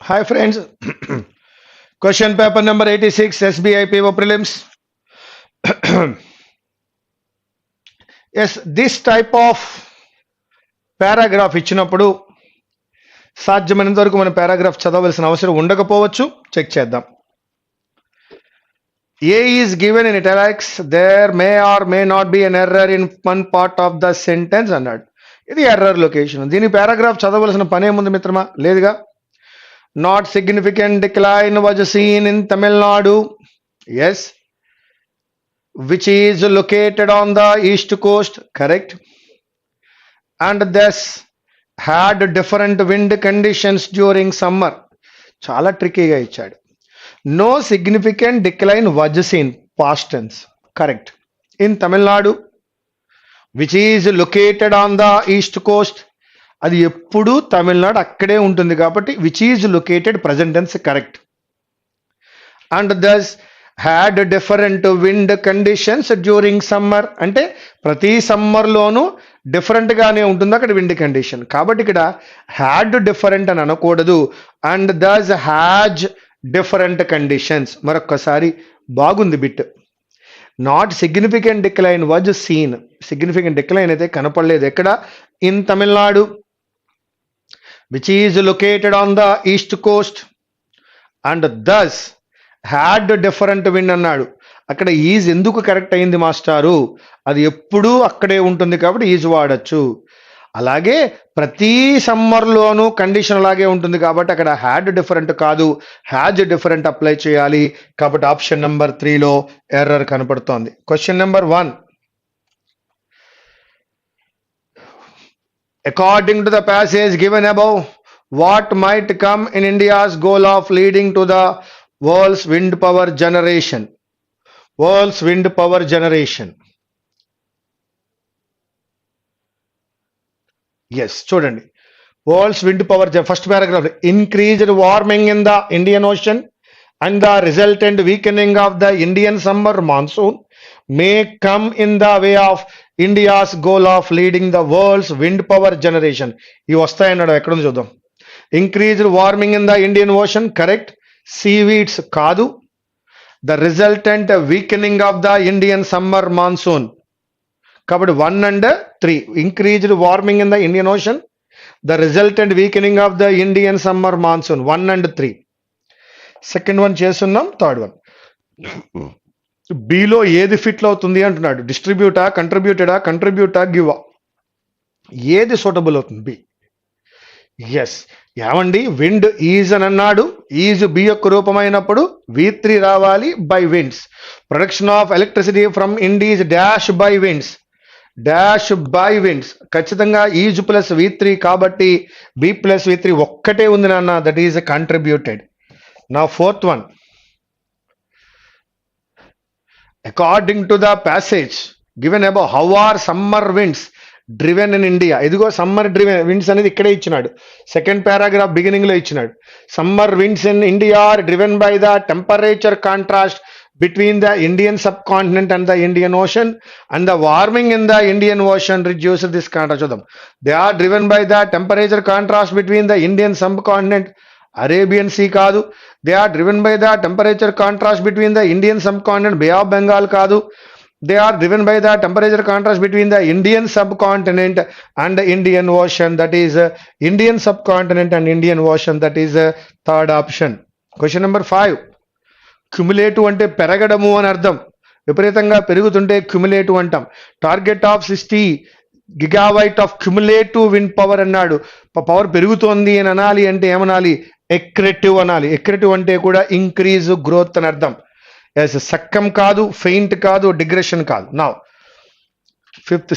Hi friends, question paper number 86 SBI PO prelims. Yes, this type of paragraph ఇచ్చినప్పుడు సాధ్యమైనంత వరకు మనం paragraph చదవవలసిన అవసరం ఉండకపోవచ్చు. చెక్ చేద్దాం. A is given in italics. There may or may not be an error in one part of the sentence అన్నాడు. ఇది error location. దీని పారాగ్రాఫ్ చదవవలసిన పనేముంది మిత్రమా? లేదుగా. Not significant decline was seen in Tamil Nadu. Yes. Which is located on the east coast. Correct. And thus had different wind conditions during summer. Chala tricky ga ichadu. No significant decline was seen. Past tense. Correct. In Tamil Nadu, which is located on the east coast. అది ఎప్పుడు తమిళనాడు అక్కడే ఉంటుంది కాబట్టి which is located present tense correct. And thus had different wind conditions during summer అంటే ప్రతి సమ్మర్లోనూ డిఫరెంట్గానే ఉంటుంది అక్కడ wind condition కాబట్టి ఇక్కడ హ్యాడ్ డిఫరెంట్ అని అనకూడదు. And thus has different conditions. మరొక్కసారి బాగుంది bit. Not significant decline was seen. Significant decline అయితే కనపడలేదు ఎక్కడ? In Tamil Nadu which is located on the east coast and thus had different wind అన్నాడు. అక్కడ ఈజ్ ఎందుకు కరెక్ట్ అయింది మాస్టారు? అది ఎప్పుడూ అక్కడే ఉంటుంది కాబట్టి ఈజ్ వాడచ్చు. అలాగే ప్రతి సమ్మర్లోనూ కండిషన్ అలాగే ఉంటుంది కాబట్టి అక్కడ హ్యాడ్ డిఫరెంట్ కాదు, హ్యాజ్ డిఫరెంట్ అప్లై చేయాలి. కాబట్టి ఆప్షన్ నెంబర్ 3లో ఎర్రర్ కనపడుతోంది. Question number 1. According to the passage given above, what might come in India's goal of leading to the world's wind power generation? World's wind power generation. Yes, చూడండి. World's wind power, first paragraph, increased warming in the Indian Ocean and the resultant weakening of the Indian summer monsoon may come in the way of India's goal of leading the world's wind power generation. ఇవి వస్తాయన్నాడు. ఎక్కడుంది చూద్దాం. Increased warming in the Indian Ocean correct. Seaweeds కాదు. The resultant weakening of the Indian summer monsoon. కాబట్టి 1 and 3. Increased warming in the Indian Ocean, the resultant weakening of the Indian summer monsoon. 1 and 3. Second one చేస్తున్నాం. Third one below ఏది fit అవుతుంది అంటున్నాడు. డిస్ట్రిబ్యూటా, కంట్రిబ్యూటా, గివా, ఏది సూటబుల్ అవుతుంది? బి. ఎస్. ఏమండి, విండ్ ఈజ్ అని అన్నాడు. ఈజ్ బి యొక్క రూపమైనప్పుడు V3 రావాలి by winds. Production of electricity from indies dash by winds. ఖచ్చితంగా ఈజ్ ప్లస్ V3 కాబట్టి బి ప్లస్ V3 ఒక్కటే ఉంది నాన్న. That is contributed. నా fourth one. According to the passage given above, how are summer winds driven in India? ఇదిగో summer driven winds అనేది ఇక్కడే ఇచ్చినాడు. సెకండ్ పారాగ్రాఫ్ బిగినింగ్ లో ఇచ్చినాడు. Summer winds in India are driven by the temperature contrast between the Indian subcontinent and the Indian Ocean and the warming in the Indian Ocean reduce this contrast. చూద్దాం. They are driven by the temperature contrast between the Indian subcontinent, Arabian Sea కాదు. They are driven by the temperature contrast between the Indian subcontinent, Bay of Bengal కాదు. They are driven by the temperature contrast between the Indian subcontinent and Indian Ocean. That is Indian subcontinent and Indian Ocean. That is third option. Question number 5. Cumulative అంటే పెరగడము అని అర్థం. విపరీతంగా పెరుగుతుంటే cumulative అంటాం. Target of 60 gigawatt of cumulative wind power అన్నాడు. Power పెరుగుతోంది అని అనాలి అంటే ఏమనాలి? ఎక్రెటివ్ అనాలి. ఎక్రెటివ్ అంటే కూడా ఇంక్రీజ్, గ్రోత్ అని అర్థం. ఎస్. సక్కం కాదు, ఫెయింట్ కాదు, డిగ్రెషన్ కాదు. నా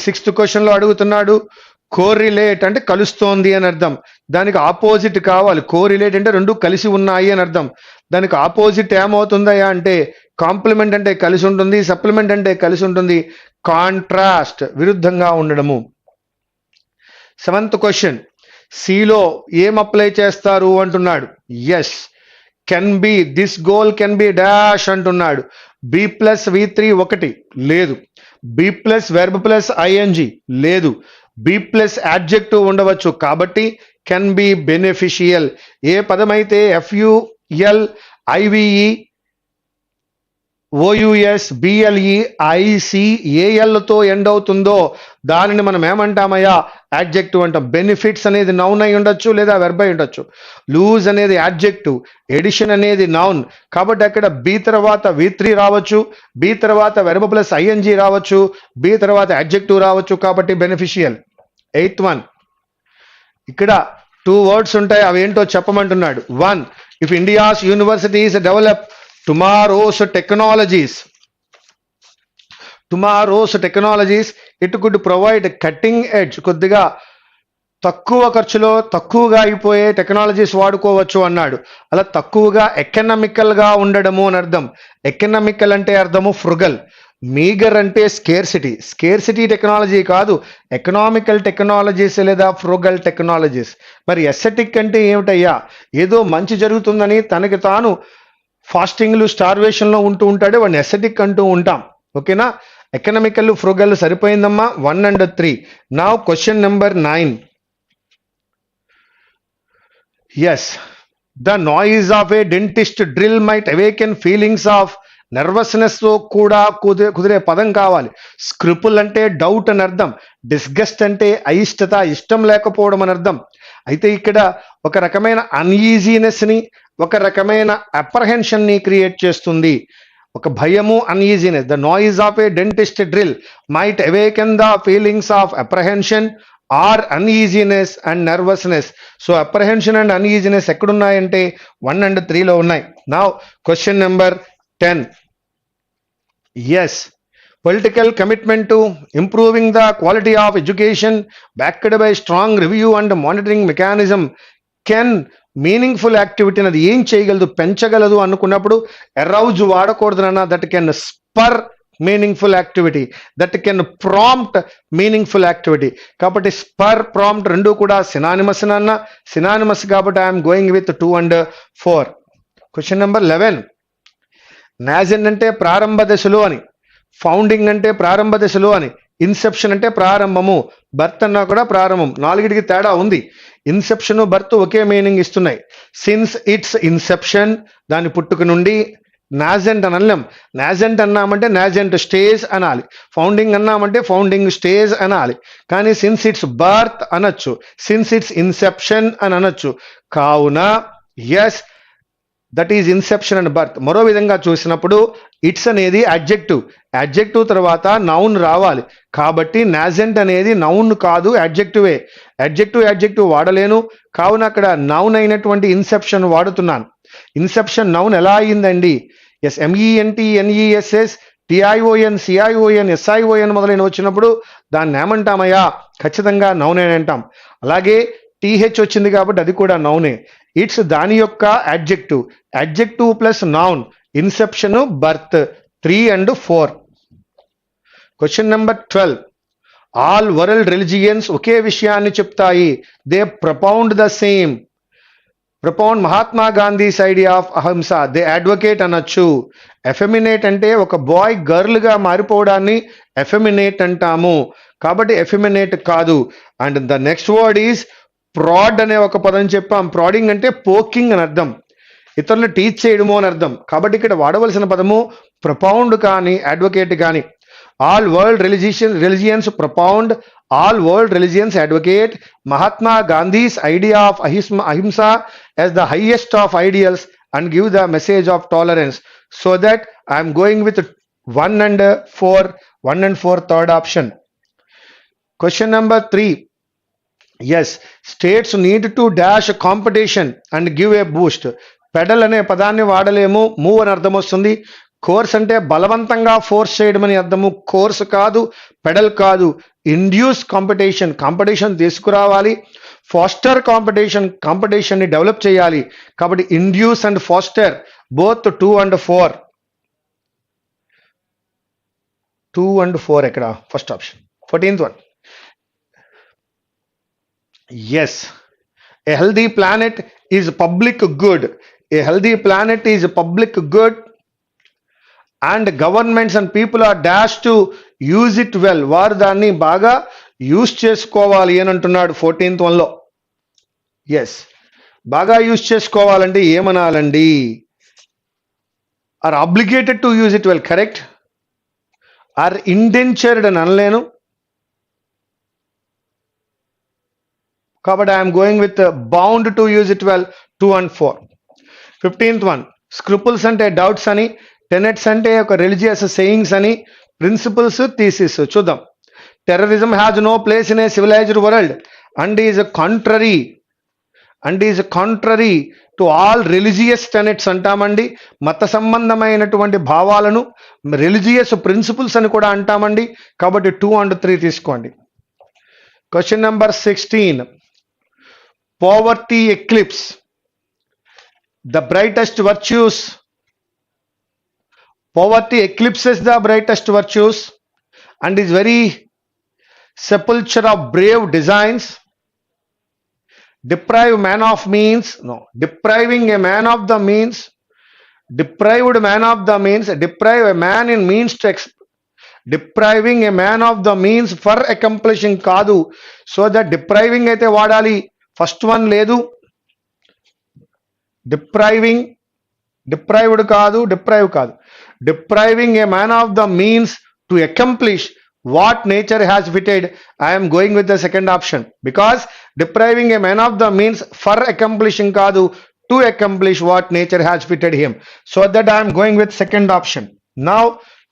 6th క్వశ్చన్ లో అడుగుతున్నాడు. కోరిలేట్ అంటే కలుస్తోంది అని అర్థం. దానికి ఆపోజిట్ కావాలి. కోరిలేట్ అంటే రెండు కలిసి ఉన్నాయి అని అర్థం. దానికి ఆపోజిట్ ఏమవుతుందయా అంటే కాంప్లిమెంట్ అంటే కలిసి ఉంటుంది, సప్లిమెంట్ అంటే కలిసి ఉంటుంది, కాంట్రాస్ట్ విరుద్ధంగా ఉండడము. 7th question. సిలో ఏం అప్లై చేస్తారు అంటున్నాడు. Yes. Can be, this goal can be dash అంటున్నాడు. బి ప్లస్ V3 ఒకటి లేదు. B plus verb plus ING లేదు. బి ప్లస్ యాడ్జెక్టివ్ ఉండవచ్చు కాబట్టి కెన్ బి బెనిఫిషియల్. ఏ పదమైతే FUL IVE OUS BLE ICAL తో ఎండ్ అవుతుందో దానిని మనం ఏమంటామయ్యా? యాడ్జెక్టివ్ అంటాం. బెనిఫిట్స్ అనేది నౌన్ అయి ఉండొచ్చు లేదా వెర్బ్ అయి ఉండొచ్చు. లూజ్ అనేది యాడ్జెక్టివ్, ఎడిషన్ అనేది నౌన్. కాబట్టి అక్కడ బి తర్వాత V3 రావచ్చు, బి తర్వాత వెర్బ్ ప్లస్ ING రావచ్చు, బి తర్వాత యాడ్జెక్టివ్ రావచ్చు. కాబట్టి బెనిఫిషియల్. 8th one, ఇక్కడ 2 వర్డ్స్ ఉంటాయి, అవి ఏంటో చెప్పమంటున్నాడు. 1, if India's universities develop tomorrow's technologies, it could provide cutting edge, కొద్దిగా తక్కువ ఖర్చులో తక్కువగా అయిపోయే టెక్నాలజీస్ వాడుకోవచ్చు అన్నాడు. అలా తక్కువగా ఎకనామికల్గా ఉండడము అని అర్థం. ఎకనామికల్ అంటే అర్థము ఫ్రుగల్, మీగర్ అంటే స్కేర్సిటీ టెక్నాలజీ కాదు, ఎకనామికల్ టెక్నాలజీస్ లేదా ఫ్రుగల్ టెక్నాలజీస్. మరి ఎస్థెటిక్ అంటే ఏమిటయ్యా? ఏదో మంచి జరుగుతుందని తనకి తాను ఫాస్టింగ్లు స్టార్వేషన్లో ఉంటూ ఉంటాడే వాడిని ఎస్థెటిక్ అంటూ ఉంటాం. ఓకేనా? ఎకనామికల్ ఫ్రుగల్ సరిపోయిందమ్మా. 1 and 3. Now question number 9. Yes, the noise of a dentist drill might awaken feelings of nervousness తో కూడా కుదిరే పదం కావాలి. స్క్రిపుల్ అంటే డౌట్ అని అర్థం, డిస్గస్ట్ అంటే అయిష్టత, ఇష్టం లేకపోవడం అని అర్థం. అయితే ఇక్కడ ఒక రకమైన అన్ఈజీనెస్ ని, ఒక రకమైన అప్రహెన్షన్ ని క్రియేట్ చేస్తుంది. ఒక భయము, uneasiness. The noise of a dentist drill might awaken the feelings of apprehension or uneasiness and nervousness. So apprehension and uneasiness ఎక్కడున్నాయంటే 1 and 3లో ఉన్నాయి. Now question number 10. Yes, political commitment to improving the quality of education backed by strong review and monitoring mechanism can meaningful activity అనేది ఏం చేయగలదు? పెంచగలదు అనుకున్నప్పుడు arouse వాడకూడదు అన్న. That can spur meaningful activity, that can prompt meaningful activity. కాబట్టి spur, prompt రెండు కూడా synonymous అన్న. సినానిమస్ కాబట్టి I'm going with 2 and 4. Question number 11. నాజెన్ అంటే ప్రారంభ దశలో అని, ఫౌండింగ్ అంటే ప్రారంభ దశలో అని, ఇన్సెప్షన్ అంటే ప్రారంభము, బర్త్ అన్నా కూడా ప్రారంభం. 4కి తేడా ఉంది. ఇన్సెప్షన్, బర్త్ ఒకే మీనింగ్ ఇస్తున్నాయి. సిన్స్ ఇట్స్ ఇన్సెప్షన్, దాని పుట్టుక నుండి. నాజెంట్ అనలేం. నాజెంట్ అన్నామంటే నాజెంట్ స్టేజ్ అనాలి. ఫౌండింగ్ అన్నామంటే ఫౌండింగ్ స్టేజ్ అనాలి. కానీ సిన్స్ ఇట్స్ బర్త్ అనొచ్చు, సిన్స్ ఇట్స్ ఇన్సెప్షన్ అని అనొచ్చు. కావున yes, that is inception and birth. మరో విధంగా చూసినప్పుడు ఇట్స్ అనేది అడ్జెక్టివ్, అడ్జెక్టివ్ తర్వాత నౌన్ రావాలి. కాబట్టి నాజెంట్ అనేది నౌన్ కాదు, అడ్జెక్టివే. అడ్జెక్టివ్ వాడలేను, కావున అక్కడ నౌన్ అయినటువంటి ఇన్సెప్షన్ వాడుతున్నాను. ఇన్సెప్షన్ నౌన్ ఎలా అయిందండి? Yes, MENTNESS TION CION SION మొదలైన వచ్చినప్పుడు దాన్ని ఏమంటామయ్యా? ఖచ్చితంగా నౌన్ అని అంటాం. అలాగే TH వచ్చింది కాబట్టి అది కూడా నౌనే. ఇట్స్ దాని యొక్క adjective plus noun. Inception, birth. 3 and 4. Question number 12. All world religions ఒకే విషయాన్ని చెప్తాయి. They propound the same. Propound Mahatma Gandhi's idea of ahimsa. They advocate అనొచ్చు. ఎఫెమినేట్ అంటే ఒక బాయ్ గర్ల్ గా మారిపోవడాన్ని ఎఫెమినేట్ అంటాము. కాబట్టి ఎఫెమినేట్ కాదు. And the next word is proud అనే ఒక పదం చెప్పాం. ప్రాడింగ్ అంటే పోకింగ్ అని అర్థం, ఇతరులు టీచ్ చేయడము అని అర్థం. కాబట్టి ఇక్కడ వాడవలసిన పదము ప్రపౌండ్ కానీ అడ్వకేట్ కానీ. All world religions propound, all world religions advocate Mahatma Gandhi's idea of ahimsa as the highest of ideals and give the message of tolerance. So that I'm going with 1 and 4 third option. Question number 3. Yes, states need to dash competition and give a boost. Pedal అనే పదాన్ని వాడలేము, move అని అర్థం వస్తుంది. Course అంటే బలవంతంగా force చేయడం అని అర్థము, కోర్స్ కాదు, పెడల్ కాదు. ఇండ్యూస్ కాంపిటీషన్ తీసుకురావాలి. ఫాస్టర్ కాంపిటీషన్ ని డెవలప్ చేయాలి. కాబట్టి induce and faster both 2 and 4. 2 and 4 ఎక్కడ? First option. 14th one. Yes, a healthy planet is public good. A healthy planet is public good and governments and people are dashed to use it well. వారు దాన్ని బాగా use చేసుకోవాలి అని అంటున్నాడు 14th one లో. Yes, బాగా use చేసుకోవాలంటే ఏమనాలండి? Are obligated to use it well, correct? Are indentured అని అనలేను, కాబట్టి I'm going with bound to use it well. 2 and 4. 15th one, scruples అంటే డౌట్స్ అని, టెనెట్స్ అంటే ఒక రిలీజియస్ సేయింగ్స్ అని, ప్రిన్సిపల్స్ థీసిస్. చూద్దాం. Terrorism has no place in a civilized world and is contrary to all religious tenets అంటామండి. మత సంబంధమైనటువంటి భావాలను రిలీజియస్ ప్రిన్సిపల్స్ అని కూడా అంటామండి. కాబట్టి 2 and 3 తీసుకోండి. Question number 16, poverty eclipse the brightest virtues. Poverty eclipses the brightest virtues and is very sepulchre of brave designs. Deprive man of means, no, depriving a man of the means, deprived man of the means, deprive a man in means to depriving a man of the means for accomplishing కాదు. So that depriving అయితే వాడాలి, first one లేదు. Deprived కాదు, depriving A man of the means to accomplish what nature has fitted. I am going with the second option because depriving a man of the means for accomplishing kadu, to accomplish what nature has fitted him. So that I am going with second option. Now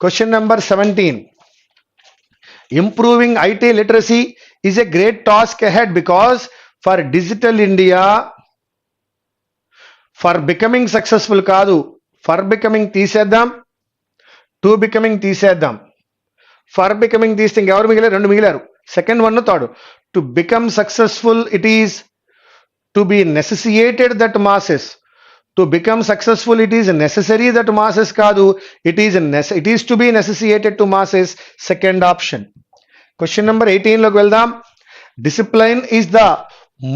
question number 17, improving IT literacy is a great task ahead because for digital India, for becoming successful kadu, for becoming తీసేద్దాం, to becoming తీసేద్దాం. For becoming తీస్తే ఇంకెవరు మిగిలారు? 2 మిగిలారు, second one third. To become successful it is to be necessitated that masses. To become successful it is necessary that masses కాదు, it is to be necessitated to masses, second option. Question number 18 లోకి వెళ్దాం. Discipline is the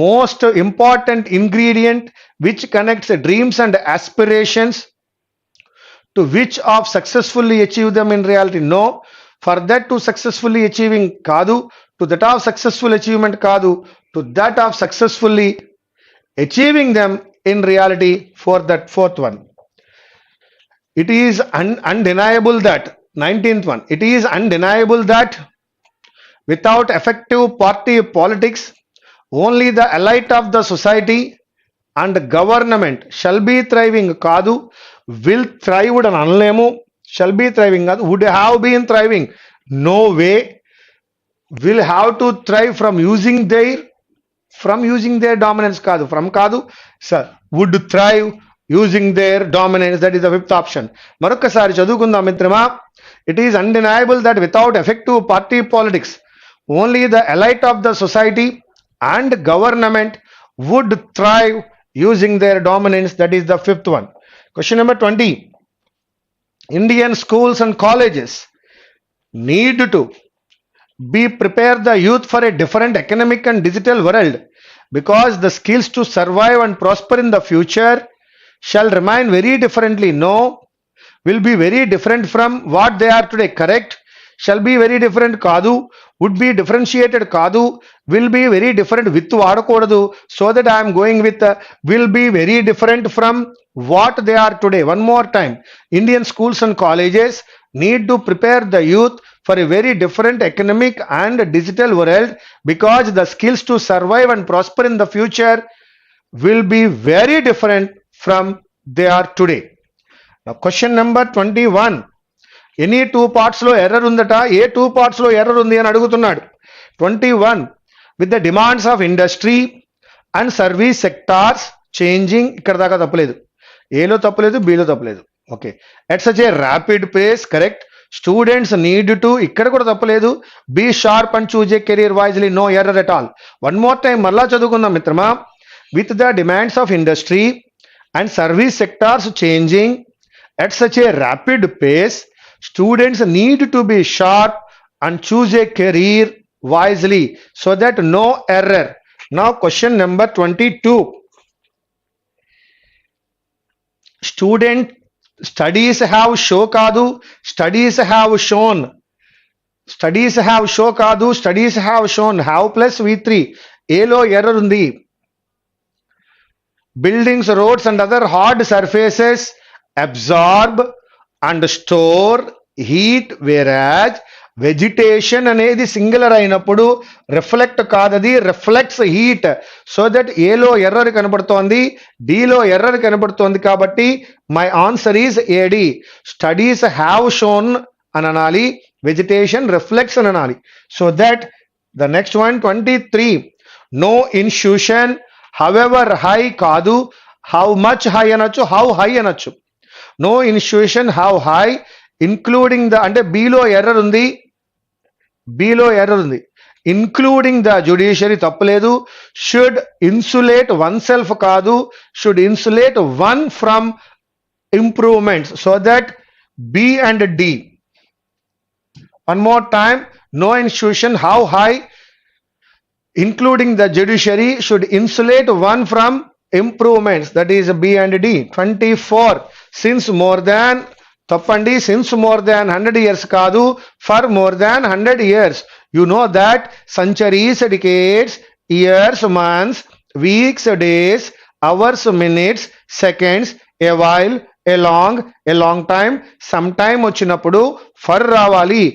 most important ingredient which connects dreams and aspirations. To which of successfully achieve them in reality? No. For that to successfully achieving kadu, to that of successful achievement kadu, to that of successfully achieving them in reality, for that fourth one. It is undeniable that 19th one, it is undeniable that without effective party politics only the elite of the society and government shall be thriving kadu, will thrive అని అనలేము. shall be thriving కాదు, would have been thriving, no way. will have to thrive from using their dominance కాదు, from కాదు, sir, would thrive using their dominance, that is the fifth option. మరొకసారి చదువుకుందాం మిత్రమా. it is undeniable that without effective party politics only the elite of the society and government would thrive using their dominance, that is the fifth one. Question number 20, Indian schools and colleges need to be prepare the youth for a different economic and digital world because the skills to survive and prosper in the future shall remain very differently. No, will be very different from what they are today, correct? Shall be very different kadu, would be differentiated kadu, will be very different with vaadakodadu. So that I am going with will be very different from what they are today. One more time, Indian schools and colleges need to prepare the youth for a very different economic and digital world because the skills to survive and prosper in the future will be very different from they are today. Now question number 21, any 2 parts లో error ఉందట, ఏ 2 parts లో error ఉంది అని అడుగుతున్నాడు. 21, with the demands of industry and service sectors changing, ఇక్కడ దాకా తప్పలేదు, ఏలో తప్పలేదు, బిలో తప్పలేదు, okay. At such a rapid pace, correct. Students need to, ఇక్కడ కూడా తప్పలేదు. Be sharp and choose a career wisely, no error at all. One more time మళ్ళా చదువుకుందాం మిత్రమా. With the demands of industry and service sectors changing at such a rapid pace, students need to be sharp and choose a career wisely so that no error. Now question number 22, student studies have show kadu, studies have shown, studies have show kadu, studies have shown, have plus v3, a lo error undi. Buildings, roads, and other hard surfaces absorb and store heat, whereas vegetation అనేది singular అయినప్పుడు reflect కాదది reflects heat. So that ఏలో error కనబడుతోంది, డిలో error కనబడుతోంది. కాబట్టి my answer is A D. Studies have shown అని అనాలి, వెజిటేషన్ రిఫ్లెక్ట్స్ అని అనాలి. So that the next one 23. No institution however high కాదు, హౌ మచ్ హై అనొచ్చు, హౌ హై అనొచ్చు. No institution how high including the అంటే బిలో ఎర్రర్ ఉంది, below error ఉంది. ఇన్క్లూడింగ్ ద జ్యుడిషియరీ తప్పులేదు. షుడ్ ఇన్సులేట్ వన్ సెల్ఫ్ కాదు, should insulate one from improvements. So that B and D. One more time. No institution how high including the judiciary should insulate one from improvements, that is B and D. 24. Since more than తప్పండి, since more than 100 years కాదు, for more than 100 years. You know that centuries, decades, years, months, weeks, days, hours, minutes, seconds, a while, a long time, sometime వచ్చినప్పుడు for రావాలి.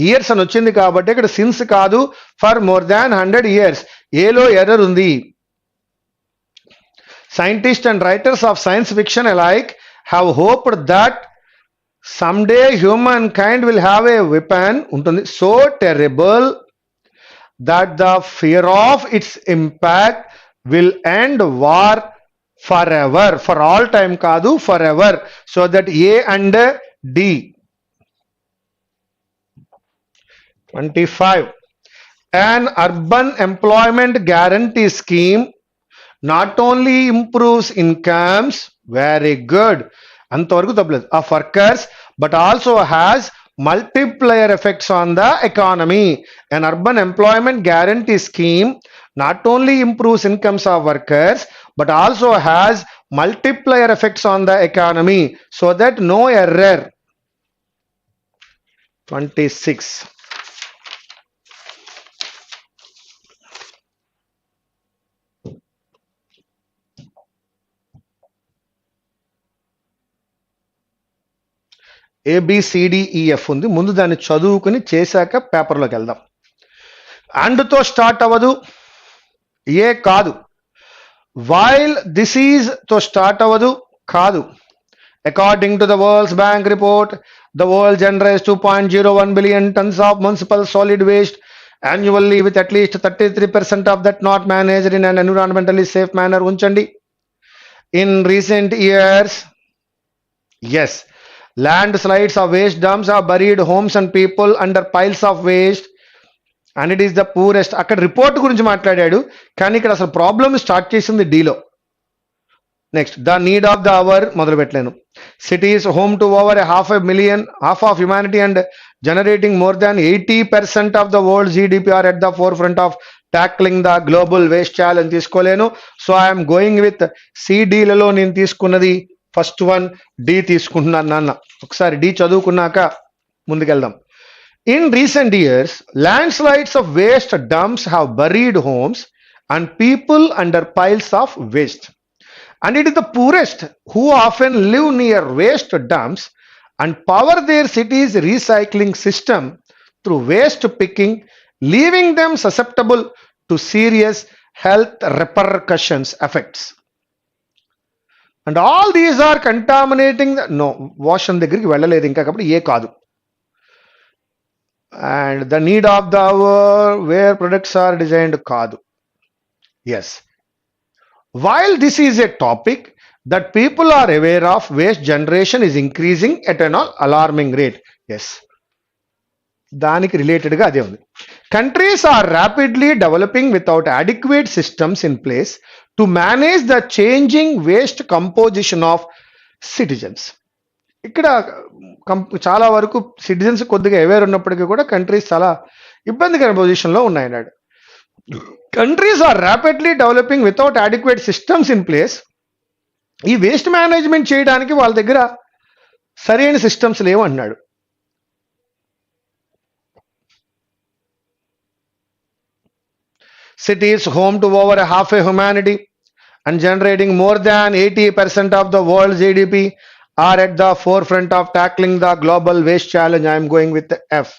Years అని వచ్చింది కాబట్టి ఇక్కడ since కాదు, for more than 100 years. ఏలో error ఉంది. Scientist and writers of science fiction alike have hoped that someday humankind will have a weapon ఉంటుంది so terrible that the fear of its impact will end war forever. For all time కాదు, forever. So that A and D. 25. An urban employment guarantee scheme not only improves incomes, very good, అంతవరకు తప్పలేదు, of workers, but also has multiplier effects on the economy. An urban employment guarantee scheme not only improves incomes of workers, but also has multiplier effects on the economy. So that no error. 26. ABCDEF ఉంది, ముందు దాన్ని చదువుకుని చేశాక పేపర్లోకి వెళ్దాం. అండ్తో start అవ్వదు, ఏ కాదు. While this is తో start అవ్వదు, కాదు. According to the world's bank report, the world generates 2.01 billion tons of municipal solid waste annually, with at least 33% of that not managed in an environmentally safe manner. ఉంచండి. In recent years, yes, landslides of waste dumps have buried homes and people under piles of waste and it is the poorest. అక్కడ report గురించి మాట్లాడాడు, కానీ ఇక్కడ అసలు problem start చేసింది డీలో. Next, the need of the hour మొదలు పెట్టలేను. Cities home to over half of humanity and generating more than 80% of the world's GDP are at the forefront of tackling the global waste challenge. తీసుకోలేను. So I'm going with సిడీలలో నేను తీసుకున్నది first one, D తీసుకుంటున్నాను నాన్న. ఒకసారి D చదువుకున్నాక ముందుకెళ్దాం. In recent years landslides of waste dumps have buried homes and people under piles of waste, and it is the poorest who often live near waste dumps and power their cities' recycling system through waste picking, leaving them susceptible to serious health repercussions effects. And all these are contaminating the, no, wash and దగ్గరికి వెళ్ళలేదు ఇంకా, కాబట్టి ఏ కాదు. And the need of the hour where products are designed కాదు. Yes. While this is a topic that people are aware of, waste generation is increasing at an alarming rate. Yes. దానికి రిలేటెడ్గా అదే ఉంది. Countries are rapidly developing without adequate systems in place to manage the changing waste composition of citizens. ఇక్కడ చాలా వరకు citizens కొద్దిగా aware ఉన్నప్పటికీ కూడా కంట్రీస్ చాలా ఇబ్బందికర పొజిషన్లో ఉన్నాయన్నాడు. Countries are rapidly developing without adequate systems in place. ఈ వేస్ట్ మేనేజ్మెంట్ చేయడానికి వాళ్ళ దగ్గర సరైన సిస్టమ్స్ లేవు అన్నాడు. Cities home to over half a humanity and generating more than 80% of the world's GDP are at the forefront of tackling the global waste challenge. I am going with the F.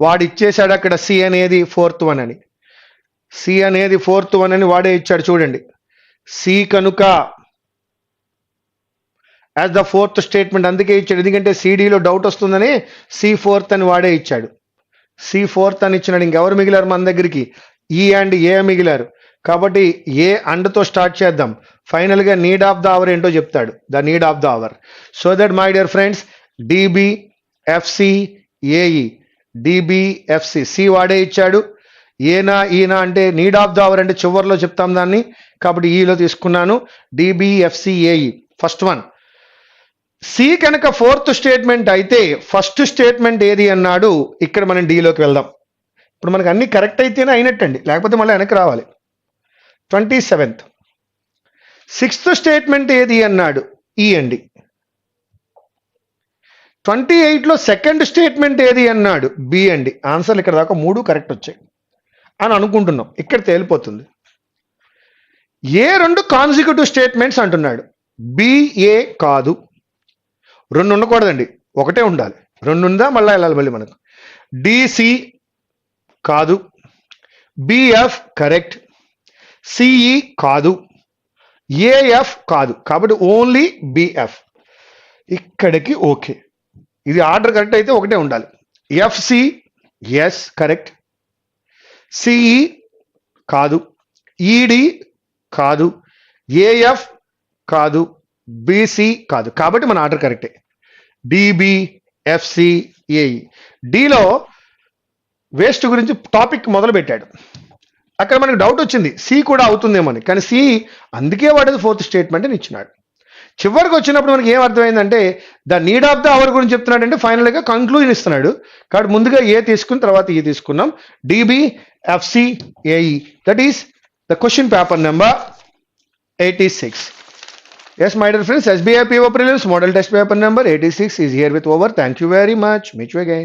వాడు ఇచ్చేసాడు అక్కడ C అనేది fourth one అని, C అనేది fourth one అని వాడే ఇచ్చాడు చూడండి. సి కనుక యాజ్ ద ఫోర్త్ స్టేట్మెంట్ అందుకే ఇచ్చాడు, ఎందుకంటే సిడిలో డౌట్ వస్తుందని సి ఫోర్త్ అని వాడే ఇచ్చాడు. సి ఫోర్త్ అని ఇచ్చినాడు. ఇంకెవరు మిగిలారు మన దగ్గరికి? ఈ అండ్ ఏ మిగిలారు. కాబట్టి ఏ అండ్తో స్టార్ట్ చేద్దాం. ఫైనల్గా నీడ్ ఆఫ్ ద అవర్ ఏంటో చెప్తాడు, the need of the hour. So that my dear friends, DBFCAE, DBFC C వాడే ఇచ్చాడు. ఏనా ఈనా అంటే నీడ్ ఆఫ్ ద అవర్ అంటే చివరిలో చెప్తాం దాన్ని, కాబట్టి ఈలో తీసుకున్నాను. డిబిఎఫ్సిఏఈ ఫస్ట్ వన్. సి కనుక ఫోర్త్ స్టేట్మెంట్ అయితే ఫస్ట్ స్టేట్మెంట్ ఏది అన్నాడు. ఇక్కడ మనం డీలోకి వెళ్దాం. ఇప్పుడు మనకు అన్ని కరెక్ట్ అయితేనే అయినట్టండి, లేకపోతే మళ్ళీ వెనక్కి రావాలి. 27th. సిక్స్త్ స్టేట్మెంట్ ఏది అన్నాడు? ఈ అండి. 28లో సెకండ్ స్టేట్మెంట్ ఏది అన్నాడు? బి అండి. ఆన్సర్లు ఇక్కడ దాకా 3 కరెక్ట్ వచ్చాయి అని అనుకుంటున్నాం. ఇక్కడ తేలిపోతుంది. ఏ 2 కాన్సిక్యూటివ్ స్టేట్మెంట్స్ అంటున్నాడు. బిఏ కాదు, 2 ఉండకూడదండి, ఒకటే ఉండాలి. 2 ఉందా మళ్ళీ వెళ్ళాలి మళ్ళీ మనకు. డిసి కాదు, బిఎఫ్ కరెక్ట్, సిఈ కాదు, ఏఎఫ్ కాదు, కాబట్టి ఓన్లీ బిఎఫ్. ఇక్కడికి ఓకే. ఇది ఆర్డర్ కరెక్ట్ అయితే ఒకటే ఉండాలి. ఎఫ్సి ఎస్ కరెక్ట్, సిఈ కాదు, ఈడి కాదు, ఏఎఫ్ కాదు, బిసి కాదు, కాబట్టి మన ఆర్డర్ కరెక్టే. డిబిఎఫ్సిఏఈ. డిలో వేస్ట్ గురించి టాపిక్ మొదలు పెట్టాడు. అక్కడ మనకు డౌట్ వచ్చింది సి కూడా అవుతుందేమని, కానీ సి అందుకే వాడేది ఫోర్త్ స్టేట్మెంట్ అని ఇచ్చినాడు. చివరికి వచ్చినప్పుడు మనకి ఏం అర్థమైందంటే the need of the hour గురించి చెప్తున్నాడు, అంటే ఫైనల్గా కంక్లూజన్ ఇస్తున్నాడు. కాబట్టి ముందుగా ఏ తీసుకుని తర్వాత ఈ తీసుకున్నాం. DBFCAE, that is the question paper number 86. Yes, my dear friends, SBI PO Prelims Model Test Paper number 86 is here with over. Thank you very much. Meet you again.